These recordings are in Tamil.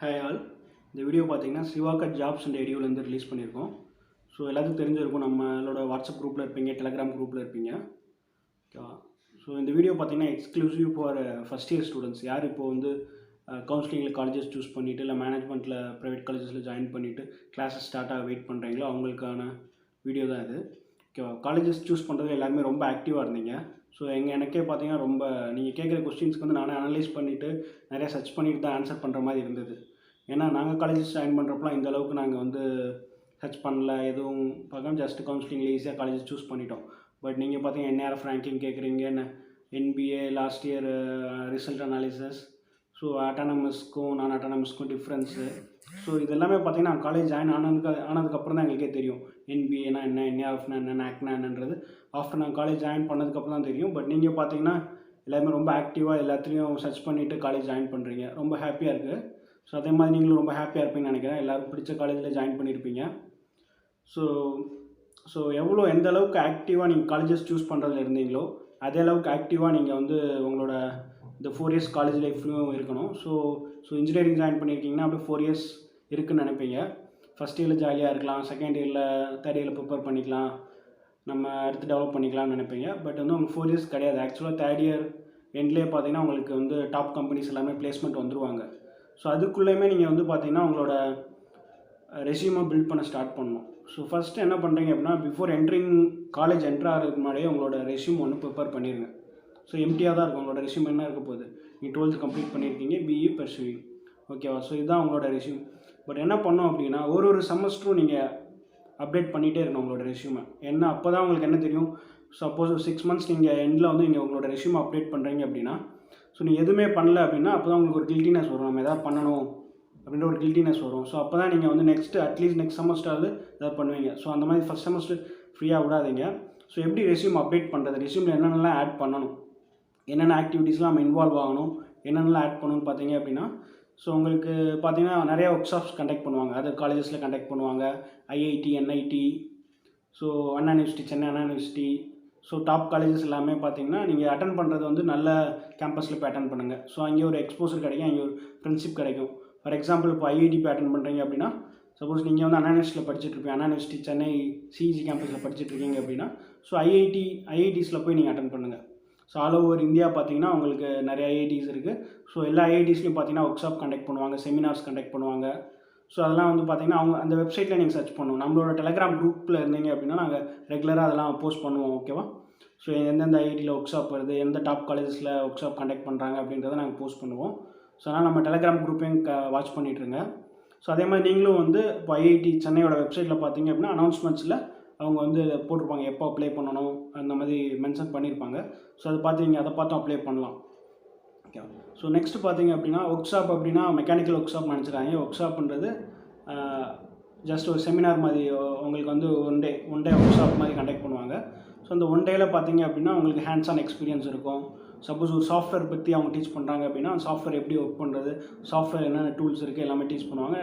Hi all. இந்த வீடியோ பார்த்தீங்கன்னா சிவாகட் ஜாப்ஸ் அண்ட் எடியூலேருந்து ரிலீஸ் பண்ணியிருக்கோம். ஸோ எல்லாத்துக்கும் தெரிஞ்சிருக்கும், நம்மளோட வாட்ஸ்அப் குரூப்பில் இருப்பீங்க, டெலகிராம் குரூப்பில் இருப்பீங்க. ஓகேவா? ஸோ இந்த வீடியோ பார்த்தீங்கன்னா exclusive for first year students. யார் இப்போ வந்து கவுன்சிலிங்கில் காலேஜஸ் சூஸ் பண்ணிவிட்டு இல்லை மேனேஜ்மெண்ட்டில் ப்ரைவேட் காலேஜஸில் ஜாயின் பண்ணிவிட்டு கிளாஸஸ் ஸ்டார்ட் ஆக வெயிட் பண்ணுறீங்களோ அவங்களுக்கான வீடியோ தான் இது. ஓகேவா? காலேஜஸ் சூஸ் பண்ணுறது எல்லாருமே ரொம்ப ஆக்டிவாக இருந்தீங்க. ஸோ எனக்கே பார்த்தீங்கன்னா ரொம்ப நீங்கள் கேட்குற கொஸ்டின்ஸ்க்கு வந்து நானே அனலைஸ் பண்ணிவிட்டு நிறையா சர்ச் பண்ணிவிட்டு தான் ஆன்சர் பண்ணுற மாதிரி இருந்தது. ஏன்னா நாங்கள் காலேஜஸ் ஜாயின் பண்ணுறப்பலாம் இந்த அளவுக்கு நாங்கள் வந்து சர்ச் பண்ணல, எதுவும் பார்க்காம ஜஸ்ட் கவுன்சிலிங்கில் ஈஸியாக காலேஜஸ் சூஸ் பண்ணிட்டோம். பட் நீங்கள் பார்த்தீங்கன்னா என்ஆர்எஃப் ரேங்கிங் கேட்குறீங்க, NBA last year result analysis, so அட்டானமஸ்க்கும் நான் அட்டானமஸ்க்கும் டிஃப்ரென்ஸு. ஸோ இது எல்லாமே பார்த்தீங்கன்னா காலேஜ் ஜாயின் ஆனதுக்கப்புறம் தான் எங்களுக்கே தெரியும். என்பிஏனா என்ன, என்ஆர்எஃப்னா என்ன, நாக்னா என்னன்றது ஆஃப்டர் நான் காலேஜ் ஜாயின் பண்ணதுக்கப்புறம் தான் தெரியும். பட் நீங்கள் பார்த்தீங்கன்னா எல்லாருமே ரொம்ப ஆக்டிவாக எல்லாத்துலேயும் சர்ச் பண்ணிவிட்டு காலேஜ் ஜாயின் பண்ணுறீங்க. ரொம்ப ஹாப்பியாக இருக்குது. ஸோ அதே மாதிரி நீங்களும் ரொம்ப ஹாப்பியாக இருப்பீங்கன்னு நினைக்கிறேன். எல்லோரும் பிடிச்ச காலேஜில் ஜாயின் பண்ணியிருப்பீங்க. ஸோ எந்த அளவுக்கு ஆக்டிவாக நீங்கள் காலேஜஸ் சூஸ் பண்ணுறதுல இருந்தீங்களோ அதே அளவுக்கு ஆக்டிவாக நீங்கள் வந்து உங்களோட இந்த 4 இயர்ஸ் காலேஜ் லைஃப்லையும் இருக்கணும். ஸோ இன்ஜினியரிங் ஜாயின் பண்ணியிருக்கீங்கன்னா அப்படியே 4 இயர்ஸ் இருக்குதுன்னு நினைப்பீங்க. ஃபஸ்ட் இயரில் ஜாலியாக இருக்கலாம், செகண்ட் இயரில் தேர்ட் இயரில் ப்ரிப்பேர் பண்ணிக்கலாம், நம்ம அடுத்து டெவலப் பண்ணிக்கலாம்னு நினைப்பீங்க. பட் வந்து உங்களுக்கு 4 இயர்ஸ் கிடையாது. ஆக்சுவலாக தேர்ட் இயர் எண்ட்லேயே பார்த்தீங்கன்னா உங்களுக்கு வந்து டாப் கம்பெனிஸ் எல்லாமே பிளேஸ்மெண்ட் வந்துருவாங்க. ஸோ அதுக்குள்ளேயுமே நீங்கள் வந்து பார்த்தீங்கன்னா உங்களோட ரெஸ்யூமை பில்ட் பண்ண ஸ்டார்ட் பண்ணணும். ஸோ ஃபஸ்ட்டு என்ன பண்ணுறீங்க அப்படின்னா, பிஃபோர் என்ட்ரிங் காலேஜ் என்ட்ரு ஆகிறதுக்கு முன்னாடியே உங்களோட ரெஸ்யூம் ஒன்று ப்ரிப்பேர் பண்ணிடுங்க. ஸோ எம்டியாக தான் இருக்கும் உங்களோட ரெஸ்யூம். என்ன இருக்க போகுது, நீங்கள் 12th கம்ப்ளீட் பண்ணியிருக்கீங்க, பிஇ பர்சூயிங், ஓகேவா? ஸோ இதுதான் உங்களோட ரெஸ்யூம். பட் என்ன பண்ணோம் அப்படின்னா ஒரு செமஸ்டரும் நீங்கள் அப்டேட் பண்ணிகிட்டே இருக்கணும் உங்களோட ரெஸ்யூமை. என்ன அப்போ தான் உங்களுக்கு என்ன தெரியும். சப்போஸ் ஒரு 6 months நீங்கள் எண்டில் வந்து நீங்கள் உங்களோட ரெஸ்யூமை அப்டேட் பண்ணுறீங்க அப்படின்னா, ஸோ நீங்கள் எதுவுமே பண்ணல அப்படின்னா அப்போ தான் உங்களுக்கு ஒரு கில்ட்டினஸ் வரும், நம்ம எதாவது பண்ணணும் அப்படின்ற ஒரு கில்ட்டினஸ் வரும். ஸோ அப்போ தான் நீங்கள் வந்து அட்லீஸ்ட் நெக்ஸ்ட் செமஸ்டராவது எதாவது பண்ணுவீங்க. ஸோ அந்த மாதிரி ஃபஸ்ட் செமஸ்டர் ஃப்ரீயாக விடாதீங்க. ஸோ எப்படி ரெஸ்யூம் அப்டேட் பண்ணுறது, ரெஸ்யூமில் என்னென்னலாம் ஆட் பண்ணணும், என்னென்ன ஆக்டிவிட்டீஸ்லாம் நம்ம இன்வால்வ் ஆகணும், என்னென்னலாம் ஆட் பண்ணணும்னு பார்த்தீங்க அப்படின்னா, ஸோ உங்களுக்கு பார்த்தீங்கன்னா நிறையா ஒர்க் ஷாப்ஸ் கண்டக்ட் பண்ணுவாங்க. அதர் காலேஜஸில் கண்டக்ட் பண்ணுவாங்க. ஐஐடி, என்ஐடி, ஸோ அண்ணா யூனிவர்சிட்டி, சென்னை அண்ணா யூனிவர்சிட்டி, ஸோ டாப் காலேஜஸ் எல்லாமே பார்த்தீங்கன்னா நீங்கள் அட்டன் பண்ணுறது வந்து நல்ல கேம்பஸில் போய் அட்டன் பண்ணுங்கள். ஸோ அங்கே ஒரு எக்ஸ்போசர் கிடைக்கும், அங்கே ஒரு ஃப்ரெண்ட்ஷிப் கிடைக்கும். ஃபார் எக்ஸாம்பிள் இப்போ ஐஐடி போய் அட்டன் பண்ணுறீங்க அப்படின்னா, சப்போஸ் நீங்கள் வந்து அண்ணா யூனிவர்சிட்டியில் படிச்சுட்ருப்பீங்க, அண்ணா யூனிவர்சிட்டி சென்னை சிஇஜி கேம்பஸில் படிச்சுட்ருக்கீங்க அப்படின்னா, ஸோ ஐஐடிஸில் போய் நீங்கள் அட்டன் பண்ணுங்கள். ஸோ ஆல் ஓவர் இந்தியா பார்த்தீங்கன்னா உங்களுக்கு நிறைய ஐஐடிஸ் இருக்குது. ஸோ எல்லா ஐஐடிஸ்லையும் பார்த்தீங்கன்னா ஒர்க் ஷாப் கண்டக்ட் பண்ணுவாங்க, செமினார்ஸ் கண்டக்ட் பண்ணுவாங்க. ஸோ அதெல்லாம் வந்து பார்த்தீங்கன்னா அவங்க அந்த வெப்சைட்டில் நீங்கள் சர்ச் பண்ணணும். நம்மளோட டெலகிராம் குரூப்பில் இருந்தீங்க அப்படின்னா நாங்கள் ரெகுலராக அதெல்லாம் போஸ்ட் பண்ணுவோம், ஓகேவா? ஸோ எந்தெந்த ஐஐடியில் ஒர்க் ஷாப் வருது, எந்த டாப் காலேஜஸில் ஒர்க் ஷாப் கண்டக்ட் பண்ணுறாங்க அப்படின்றத நாங்கள் போஸ்ட் பண்ணுவோம். ஸோ அதனால் நம்ம டெலகிராம் குரூப்பையும் வாட்ச் பண்ணிகிட்ருங்க. ஸோ அதே மாதிரி நீங்களும் வந்து இப்போ ஐஐடி சென்னையோட வெப்சைட்டில் பார்த்தீங்க அப்படின்னா அனௌன்ஸ்மெண்ட்ஸில் அவங்க வந்து போட்டிருப்பாங்க, எப்போ அப்ளை பண்ணணும் அந்த மாதிரி மென்ஷன் பண்ணியிருப்பாங்க. ஸோ அதை பார்த்து அப்ளை பண்ணலாம், ஓகே. ஸோ நெக்ஸ்ட்டு பார்த்தீங்க அப்படின்னா ஒர்க் ஷாப் அப்படின்னா மெக்கானிக்கல் ஒர்க் ஷாப் நினச்சிடாங்க. ஒர்க் ஷாப்ன்றது ஜஸ்ட் ஒரு செமினார் மாதிரி, உங்களுக்கு வந்து ஒன் டே ஒர்க் ஷாப் மாதிரி கண்டக்ட் பண்ணுவாங்க. ஸோ அந்த ஒன் டேயில் பார்த்தீங்க அப்படின்னா உங்களுக்கு ஹேண்ட்ஸ் ஆன் எக்ஸ்பீரியன்ஸ் இருக்கும். சப்போஸ் ஒரு சாஃப்ட்வேர் பற்றி அவங்க டீச் பண்ணுறாங்க அப்படின்னா அந்த சாஃப்ட்வேர் எப்படி ஒர்க் பண்ணுறது, சாஃப்ட்வேர் என்னென்ன டூல்ஸ் இருக்குது எல்லாமே டீச் பண்ணுவாங்க.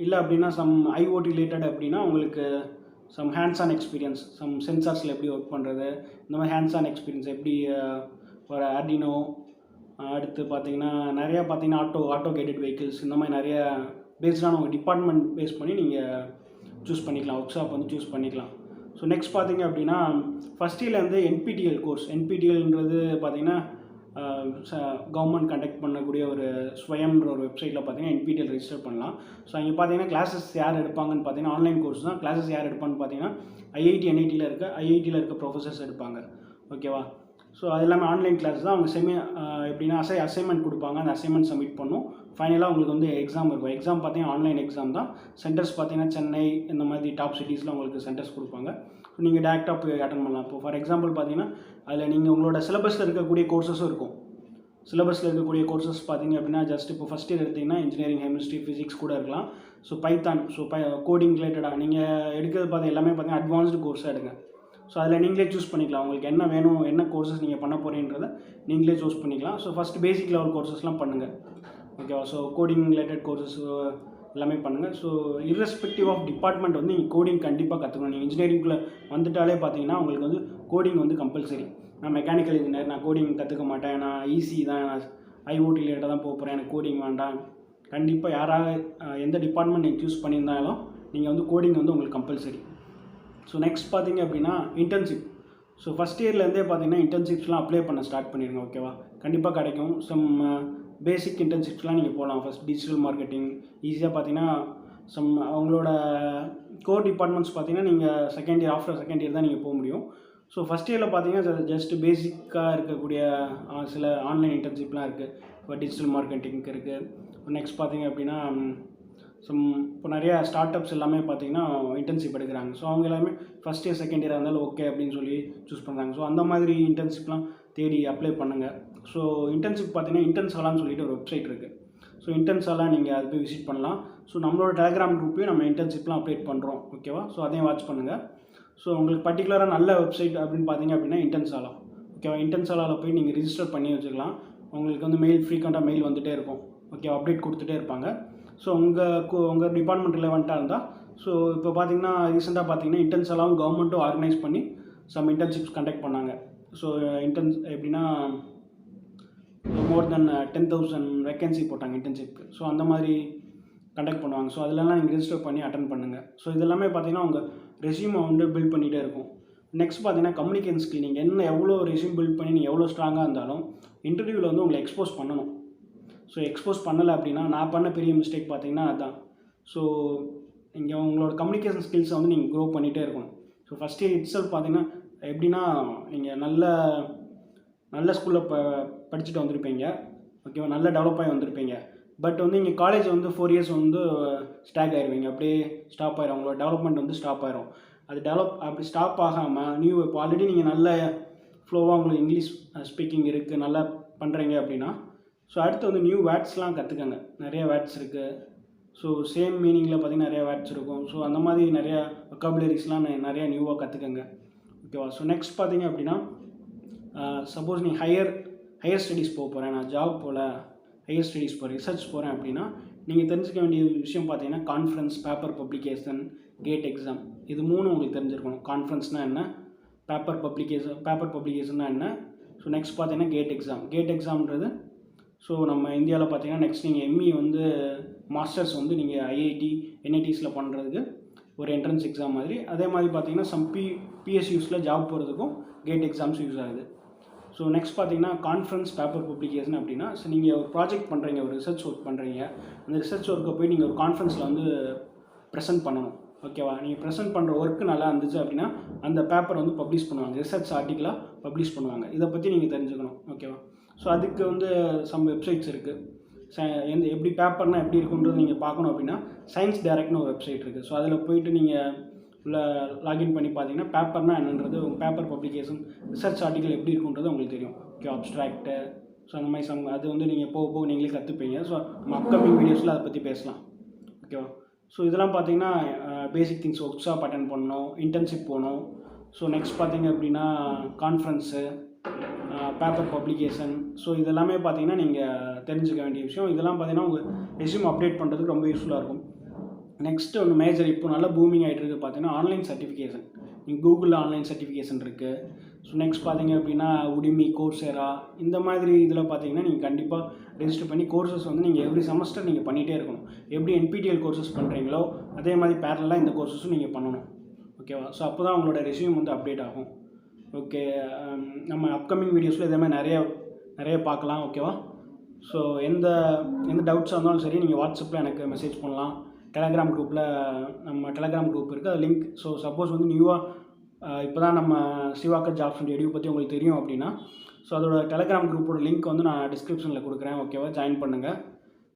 இல்லை அப்படின்னா சம் ஐஓடி ரிலேட்டட் அப்படின்னா உங்களுக்கு some hands on experience, some சென்சார்ஸில் எப்படி ஒர்க் பண்ணுறது, இந்த மாதிரி ஹேண்ட்ஸ் ஆன் எக்ஸ்பீரியன்ஸ் எப்படி ஒரு ஆர்டினோ, அடுத்து பார்த்தீங்கன்னா நிறையா பார்த்தீங்கன்னா ஆட்டோ கைடட் வெஹிக்கிள்ஸ், இந்த மாதிரி நிறைய பேஸ்டான உங்கள் டிபார்ட்மெண்ட் பேஸ் பண்ணி நீங்கள் சூஸ் பண்ணிக்கலாம், ஒர்க் ஷாப் வந்து சூஸ் பண்ணிக்கலாம். ஸோ நெக்ஸ்ட் பார்த்தீங்க அப்படின்னா ஃபஸ்ட் இயரில் வந்து என்பிடிஎல் கோர்ஸ், என்பிடிஎல்ன்றது பார்த்தீங்கன்னா கவர்மெண்ட் கண்டக்ட் பண்ணக்கூடிய ஒரு ஸ்வயம்ன்ற ஒரு வெப்சைட்டில் பார்த்தீங்கன்னா என்பிடிஎல் ரெஜிஸ்டர் பண்ணலாம். ஸோ அங்கே பார்த்தீங்கன்னா கிளாஸஸ் யார் எடுப்பாங்கன்னு பார்த்தீங்கன்னா ஆன்லைன் கோர்ஸ் தான். கிளாஸஸ் யார் எடுப்பான்னு பார்த்தீங்கன்னா ஐஐடி, ஐஐடியில் இருக்க ப்ரொஃபஸர்ஸ் எடுப்பாங்க, ஓகேவா? ஸோ அது எல்லாமே ஆன்லைன் கிளாஸ் தான். அவங்க எப்படின்னா அசைன்மெண்ட் கொடுப்பாங்க, அந்த அசைன்மெண்ட் சப்மிட் பண்ணும். ஃபைனலாக உங்களுக்கு வந்து எக்ஸாம் இருக்கும். எக்ஸாம் பார்த்தீங்கன்னா ஆன்லைன் எக்ஸாம் தான். சென்டர்ஸ் பார்த்தீங்கன்னா சென்னை இந்த மாதிரி டாப் சிட்டிஸில் உங்களுக்கு சென்டர்ஸ் கொடுப்பாங்க. நீங்கள் டேரெக்டாக போய் அட்டன் பண்ணலாம். இப்போ ஃபார் எக்ஸாம்பிள் பார்த்தீங்கன்னா அதில் நீங்கள் உங்களோட சிலபஸில் இருக்கக்கூடிய கோர்சஸும் இருக்கும். சிலபஸில் இருக்கக்கூடிய கோர்சஸ் பார்த்தீங்க அப்படின்னா ஜஸ்ட் இப்போ ஃபஸ்ட் இயர் எடுத்திங்கன்னா இன்ஜினியரிங், கெமிஸ்ட்ரி, ஃபிசிக்ஸ் கூட இருக்கலாம். ஸோ பைத்தான், கோடிங் ரிலேட்டடாக நீங்கள் எடுக்கிறது பார்த்து எல்லாமே பார்த்தீங்கன்னா அட்வான்ஸ்டு கோர்ஸாக எடுங்க. ஸோ அதில் நீங்களே சூஸ் பண்ணிக்கலாம், உங்களுக்கு என்ன வேணும், என்ன கோர்சஸ் நீங்கள் பண்ண போகிறீன்றதை நீங்களே சூஸ் பண்ணிக்கலாம். ஸோ ஃபஸ்ட்டு பேசிக் லெவல் கோர்சஸ்லாம் பண்ணுங்கள், ஓகேவா? ஸோ கோடிங் ரிலேட்டட் கோர்சஸ் எல்லாமே பண்ணுங்கள். ஸோ இர்ரெஸ்பெக்டிவ் ஆஃப் டிபார்ட்மெண்ட் வந்து நீங்கள் கோடிங் கண்டிப்பாக கற்றுக்கணும். நீங்கள் இன்ஜினியரிங்குள்ளே வந்துட்டாலே பார்த்தீங்கன்னா உங்களுக்கு வந்து கோடிங் வந்து கம்பல்சரி. நான் மெக்கானிக்கல் இன்ஜினியர், நான் கோடிங் கற்றுக்க மாட்டேன், நான் ஈஸி தான், நான் ஐஓடி ரிலேட்டடாக தான் போகிறேன், எனக்கு கோடிங் வேண்டாம் கண்டிப்பாக யாராவது எந்த டிபார்ட்மெண்ட் நீங்கள் சூஸ் பண்ணியிருந்தாலும் நீங்கள் வந்து கோடிங் வந்து உங்களுக்கு கம்பல்சரி. ஸோ நெக்ஸ்ட் பார்த்தீங்க அப்படின்னா இன்டர்ன்ஷிப். ஸோ ஃபஸ்ட் இயர்லேருந்தே பார்த்தீங்கன்னா இன்டர்ன்ஷிப்ஸ்லாம் அப்ளை பண்ண ஸ்டார்ட் பண்ணிடுங்க. ஓகேவா, கண்டிப்பாக கிடைக்கும். பேசிக் இன்டர்ன்ஷிப்ஸ்லாம் நீங்கள் போகலாம். ஃபஸ்ட் டிஜிட்டல் மார்க்கெட்டிங் ஈஸியாக பார்த்தீங்கன்னா அவங்களோட கோர் டிபார்ட்மெண்ட்ஸ் பார்த்தீங்கன்னா நீங்கள் second year after second year தான் நீங்கள் போக முடியும். ஸோ ஃபஸ்ட் இயரில் பார்த்தீங்கன்னா ஜஸ்ட் பேசிக்காக இருக்கக்கூடிய சில ஆன்லைன் இன்டர்ன்ஷிப்லாம் இருக்குது. இப்போ டிஜிட்டல் மார்க்கெட்டிங்க்கு இருக்குது. நெக்ஸ்ட் பார்த்தீங்க அப்படின்னா இப்போ நிறையா ஸ்டார்ட் அப்ஸ் எல்லாமே பார்த்தீங்கன்னா இன்டர்ன்ஷிப் எடுக்கிறாங்க. ஸோ அவங்க எல்லாமே ஃபஸ்ட் இயர் செகண்ட் இயராக இருந்தாலும் ஓகே அப்படின்னு சொல்லி சூஸ் பண்ணுறாங்க. ஸோ அந்த மாதிரி இன்டர்ன்ஷிப்லாம் தேடி அப்ளை பண்ணுங்கள். ஸோ இன்டர்ன்ஷிப் பார்த்தீங்கன்னா இன்டர்ன்ஷாலான்னு சொல்லிட்டு ஒரு வெப்சைட் இருக்குது. ஸோ இன்டர்ன்ஷாலா நீங்கள் அது போய் விசிட் பண்ணலாம். ஸோ நம்மளோட டெலகிராம் குரூப்லேயும் நம்ம இன்டர்ன்ஷிப்லாம் அப்டேட் பண்ணுறோம். ஓகேவா, ஸோ அதையும் வாட்ச் பண்ணுங்கள். ஸோ உங்களுக்கு பர்டிகுலராக நல்ல வெப்சைட் அப்படின்னு பார்த்தீங்க அப்படின்னா இன்டர்ன்ஷாலா. ஓகேவா, இன்டர்ன்ஷாலாவில் போய் நீங்கள் ரிஜிஸ்டர் பண்ணி வச்சுக்கலாம். உங்களுக்கு வந்து ஃப்ரீக்வெண்ட்டாக மெயில் வந்துகிட்டே இருக்கும். ஓகே, அப்டேட் கொடுத்துட்டே இருப்பாங்க. ஸோ உங்கள் டிபார்ட்மெண்ட் ரிலவெண்ட்டாக இருந்தால், ஸோ இப்போ பார்த்தீங்கன்னா ரீசெண்டாக பார்த்தீங்கன்னா இன்டர்ன்ஷாலாவும் கவர்மெண்ட்டும் ஆர்கனைஸ் பண்ணி சம் இன்டர்ன்ஷிப்ஸ் கண்டக்ட் பண்ணாங்க. ஸோ எப்படின்னா மோர் தென் 10,000 வேக்கன்சி போட்டாங்க இன்டர்ன்ஷிப்க்கு. ஸோ அந்த மாதிரி கண்டக்ட் பண்ணுவாங்க. ஸோ அதிலலாம் நீங்கள் ரெஜிஸ்டர் பண்ணி அட்டன் பண்ணுங்கள். ஸோ இதெல்லாமே பார்த்தீங்கன்னா உங்கள் ரெஸ்யூமை வந்து பில்ட் பண்ணிகிட்டே இருக்கும். நெக்ஸ்ட் பார்த்தீங்கன்னா கம்யூனிகேஷன் ஸ்கில். நீங்கள் எவ்வளோ ரெஸ்யூம் பில்ட் பண்ணி நீங்கள் எவ்வளோ ஸ்ட்ராங்காக இருந்தாலும் இன்டர்வியூவில் வந்து உங்களை எக்ஸ்போஸ் பண்ணணும். ஸோ எக்ஸ்போஸ் பண்ணலை அப்படின்னா நான் பண்ண பெரிய மிஸ்டேக் பார்த்தீங்கன்னா அதுதான். ஸோ இங்கே உங்களோட கம்யூனிகேஷன் ஸ்கில்ஸை வந்து நீங்கள் க்ரோ பண்ணிகிட்டே இருக்கணும். ஸோ ஃபஸ்ட் இயர் இட்ஸெல்ஃப் பார்த்தீங்கன்னா எப்படின்னா நீங்கள் நல்ல ஸ்கூலில் படிச்சுட்டு வந்திருப்பீங்க. ஓகேவா, நல்ல டெவலப் ஆகி வந்திருப்பீங்க. பட் வந்து இங்கே காலேஜ் வந்து 4 இயர்ஸ் வந்து ஸ்டாக் ஆகிடுவீங்க. அப்படியே ஸ்டாப் ஆயிரும். உங்களோட டெவலப்மெண்ட் வந்து ஸ்டாப் ஆயிரும். அது அப்படி ஸ்டாப் ஆகாமல் இப்போ ஆல்ரெடி நீங்கள் நல்ல ஃப்ளோவாக உங்களுக்கு இங்கிலீஷ் ஸ்பீக்கிங் இருக்குது, நல்லா பண்ணுறீங்க அப்படின்னா, ஸோ அடுத்து வந்து நியூ வேர்ட்ஸ்லாம் கற்றுக்கங்க. நிறைய வேர்ட்ஸ் இருக்குது. ஸோ சேம் மீனிங்கில் பார்த்தீங்கன்னா நிறையா வேர்ட்ஸ் இருக்கும். ஸோ அந்த மாதிரி நிறையா வொக்காபுலரிஸ்லாம் நிறையா நியூவாக கற்றுக்கங்க. ஓகேவா, ஸோ நெக்ஸ்ட் பார்த்தீங்க அப்படின்னா சப்போஸ் நீங்கள் ஹையர் ஸ்டடீஸ் போகிறேன், நான் ஜாப் போகல, ஹையர் ஸ்டடீஸ் போகிறேன், ரிசர்ச் போகிறேன் அப்படின்னா நீங்கள் தெரிஞ்சுக்க வேண்டிய விஷயம் பார்த்தீங்கன்னா conference, paper publication, GATE exam. இது 3 உங்களுக்கு தெரிஞ்சிருக்கணும். கான்ஃபரன்ஸ்னால் என்ன, பேப்பர் பப்ளிகேஷன்னா என்ன, ஸோ நெக்ஸ்ட் பார்த்தீங்கன்னா கேட் எக்ஸாம்ன்றது ஸோ நம்ம இந்தியாவில் பார்த்தீங்கன்னா நெக்ஸ்ட் நீங்கள் எம்இ வந்து மாஸ்டர்ஸ் வந்து நீங்கள் ஐஐடி என்ஐடிஸில் பண்ணுறதுக்கு ஒரு என்ட்ரன்ஸ் எக்ஸாம் மாதிரி. அதே மாதிரி பார்த்தீங்கன்னா பிஎஸ்யூஸில் ஜாப் போகிறதுக்கும் கேட் எக்ஸாம்ஸ் யூஸ் ஆகுது. ஸோ நெக்ஸ்ட் பார்த்தீங்கன்னா கான்ஃபரன்ஸ், பேப்பர் பப்ளிகேஷன் அப்படின்னா ஸோ நீங்கள் ஒரு ப்ராஜெக்ட் பண்ணுறீங்க, ஒரு ரிசர்ச் ஒர்க் பண்ணுறீங்க. அந்த ரிசர்ச் ஒர்க்கை போய் நீங்கள் ஒரு கான்ஃபரன்ஸில் வந்து ப்ரெசென்ட் பண்ணணும். ஓகேவா, நீங்கள் ப்ரெசென்ட் பண்ணுற ஒர்க்கு நல்லா இருந்துச்சு அப்படின்னா அந்த பேப்பர் வந்து பப்ளிஷ் பண்ணுவாங்க, ரிசர்ச் ஆர்டிக்கலாக பப்ளிஷ் பண்ணுவாங்க. இதை பற்றி நீங்கள் தெரிஞ்சுக்கணும். ஓகேவா, ஸோ அதுக்கு வந்து சம் வெப்சைட்ஸ் இருக்குது. எப்படி பேப்பர்னால் எப்படி இருக்குன்றது நீங்கள் பார்க்கணும் அப்படின்னா சயின்ஸ் டைரக்ட்னு ஒரு வெப்சைட் இருக்குது. ஸோ அதில் போய்ட்டு நீங்கள் உள்ள லாகின் பண்ணி பார்த்தீங்கன்னா பேப்பர்னால் என்னன்றது, உங்கள் பேப்பர் பப்ளிகேஷன், ரிசர்ச் ஆர்டிக்கல் எப்படி இருக்குன்றது உங்களுக்கு தெரியும். ஓகே, அப்ஸ்ட்ராக்ட்டு, ஸோ அந்த மாதிரி அது வந்து நீங்கள் போக நீங்களே கற்றுப்பீங்க. ஸோ நம்ம அப்கமிங் வீடியோஸில் அதை பற்றி பேசலாம். ஓகேவா, ஸோ இதெல்லாம் பார்த்தீங்கன்னா basic things. Work shop attend பண்ணணும், இன்டர்ன்ஷிப் போகணும். ஸோ நெக்ஸ்ட் பார்த்தீங்க அப்படின்னா கான்ஃபரன்ஸு, பேப்பர் பப்ளிகேஷன். ஸோ இதெல்லாமே பார்த்தீங்கன்னா நீங்கள் தெரிஞ்சுக்க வேண்டிய விஷயம். இதெல்லாம் பார்த்தீங்கன்னா உங்கள் ரெஸ்யூம் அப்டேட் பண்ணுறதுக்கு ரொம்ப யூஸ்ஃபுல்லாக இருக்கும். நெக்ஸ்ட்டு ஒன்று மேஜர் இப்போ நல்லா பூமிங் ஆகிட்டு இருக்குது பார்த்தீங்கன்னா ஆன்லைன் சர்டிஃபிகேஷன். நீங்கள் கூகுளில் ஆன்லைன் சர்டிஃபிகேஷன் இருக்குது. ஸோ நெக்ஸ்ட் பார்த்தீங்க அப்படின்னா உடிமி, கோர்சேரா, இந்த மாதிரி இதில் பார்த்தீங்கன்னா நீங்கள் கண்டிப்பாக ரெஜிஸ்டர் பண்ணி கோர்சஸ் வந்து நீங்கள் எவ்ரி செமஸ்டர் நீங்கள் பண்ணிகிட்டே இருக்கணும். எப்படி NPTEL கோர்சஸ் பண்ணுறீங்களோ அதே மாதிரி பேரலாக இந்த கோர்சஸும் நீங்கள் பண்ணணும். ஓகேவா, ஸோ அப்போ தான் உங்களோட ரெஸ்யூம் வந்து அப்டேட் ஆகும். ஓகே, நம்ம அப்கமிங் வீடியோஸில் இதே மாதிரி நிறைய பார்க்கலாம். ஓகேவா, ஸோ எந்த டவுட்ஸாக இருந்தாலும் சரி நீங்கள் வாட்ஸ்அப்பில் எனக்கு மெசேஜ் பண்ணலாம். டெலகிராம் குரூப்பில் நம்ம டெலகிராம் குரூப் இருக்குது, அது லிங்க். ஸோ சப்போஸ் வந்து நியூவாக இப்போ தான் நம்ம சிவாக்கர் ஜாப்ஸ் அண்ட் எடியூ பற்றி உங்களுக்கு தெரியும் அப்படின்னா ஸோ அதோட டெலகிராம் குரூப்போட லிங்க் வந்து நான் டிஸ்கிரிப்ஷனில் கொடுக்குறேன். ஓகேவா, ஜாயின் பண்ணுங்கள்.